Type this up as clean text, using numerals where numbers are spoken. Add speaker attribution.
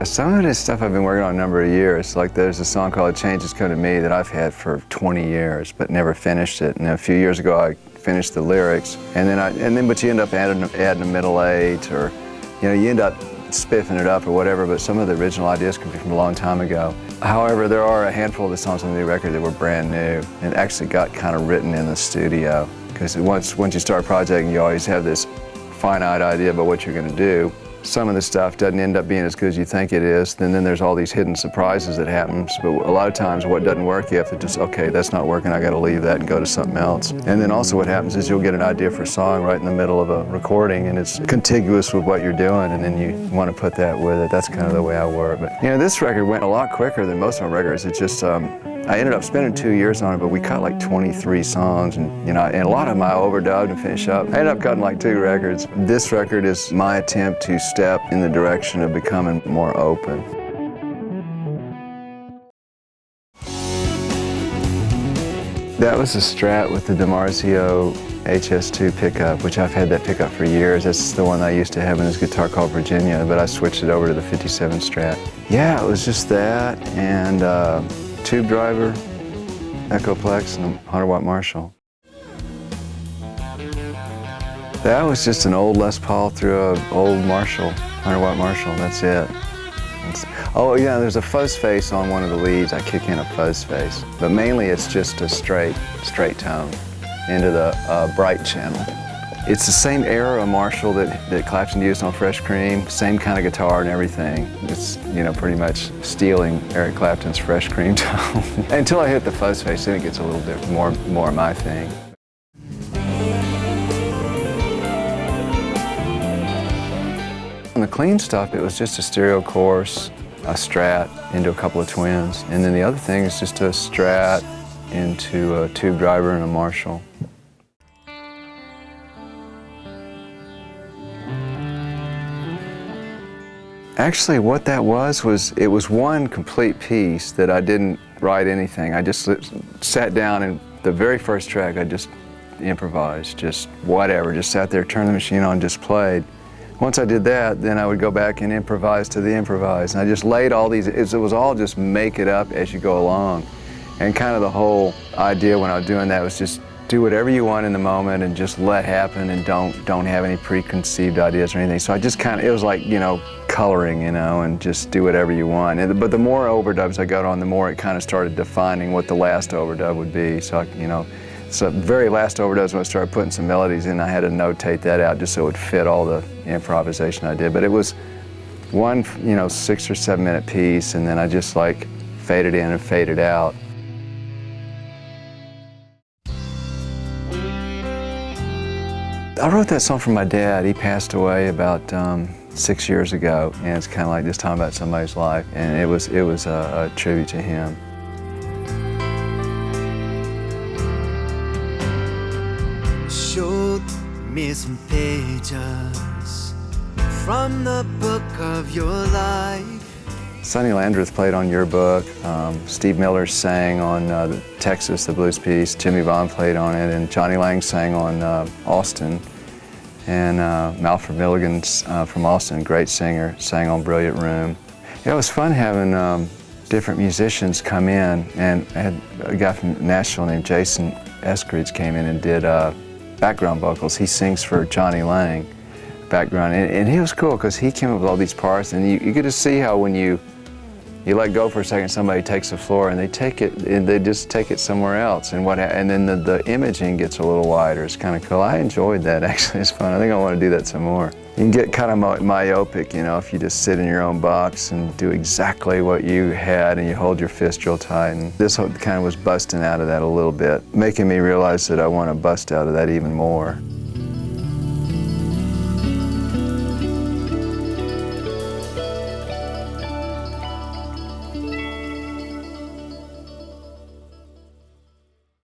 Speaker 1: Some of this stuff I've been working on a number of years. Like there's a song called Changes Come to Me that I've had for 20 years but never finished it. And a few years ago I finished the lyrics, but you end up adding a middle eight, or you end up spiffing it up or whatever, but some of the original ideas could be from a long time ago. However, there are a handful of the songs on the new record that were brand new and actually got kind of written in the studio, because once you start a project, you always have this finite idea about what you're going to do. Some of the stuff doesn't end up being as good as you think it is, then there's all these hidden surprises that happen. But a lot of times what doesn't work, you have to just, okay, that's not working, I got to leave that and go to something else. And then also what happens is you'll get an idea for a song right in the middle of a recording and it's contiguous with what you're doing, and then you want to put that with it. That's kind of the way I work. But this record went a lot quicker than most of my records. It's just, I ended up spending 2 years on it, but we cut like 23 songs, and and a lot of them I overdubbed and finished up. I ended up cutting like 2 records. This record is my attempt to step in the direction of becoming more open. That was a Strat with the DiMarzio HS2 pickup, which I've had that pickup for years. That's the one I used to have in this guitar called Virginia, but I switched it over to the 57 Strat. Yeah, it was just that and tube driver, Echoplex, and a 100-watt Marshall. That was just an old Les Paul through an old Marshall, 100-watt Marshall, that's it. Oh yeah, there's a fuzz face on one of the leads. I kick in a fuzz face, but mainly it's just a straight tone into the bright channel. It's the same era of Marshall that Clapton used on Fresh Cream, same kind of guitar and everything. It's, pretty much stealing Eric Clapton's Fresh Cream tone. Until I hit the fuzz face, then it gets a little bit more my thing. On the clean stuff, it was just a stereo chorus, a Strat into a couple of twins, and then the other thing is just a Strat into a tube driver and a Marshall. Actually, what that was it was one complete piece that I didn't write anything. I just sat down, and the very first track I just improvised, just whatever, just sat there, turned the machine on, just played. Once I did that, then I would go back and improvise to the improvise. And I just laid all these, it was all just make it up as you go along. And kind of the whole idea when I was doing that was just do whatever you want in the moment and just let happen, and don't have any preconceived ideas or anything. So I just kind of, it was like, coloring, and just do whatever you want. But the more overdubs I got on, the more it kind of started defining what the last overdub would be. So, so very last overdubs when I started putting some melodies in, I had to notate that out just so it would fit all the improvisation I did. But it was one, 6 or 7 minute piece, and then I just like faded in and faded out. I wrote that song for my dad. He passed away about 6 years ago, and it's kind of like just talking about somebody's life, and it was a tribute to him.
Speaker 2: Showed me some pages from the book of your life.
Speaker 1: Sonny Landreth played on Your Book. Steve Miller sang on Texas, the blues piece. Jimmy Vaughn played on it, and Johnny Lang sang on Austin. And Malford Milligan from Austin, great singer, sang on Brilliant Room. It was fun having different musicians come in, and I had a guy from Nashville named Jason Eskridge came in and did background vocals. He sings for Johnny Lang, background, and he was cool because he came up with all these parts, and you get to see how when you let go for a second, somebody takes the floor and they take it and they just take it somewhere else, and then the imaging gets a little wider. It's kind of cool. I enjoyed that, actually. It's fun. I think I want to do that some more. You can get kind of myopic, if you just sit in your own box and do exactly what you had and you hold your fist real tight. And this kind of was busting out of that a little bit, making me realize that I want to bust out of that even more.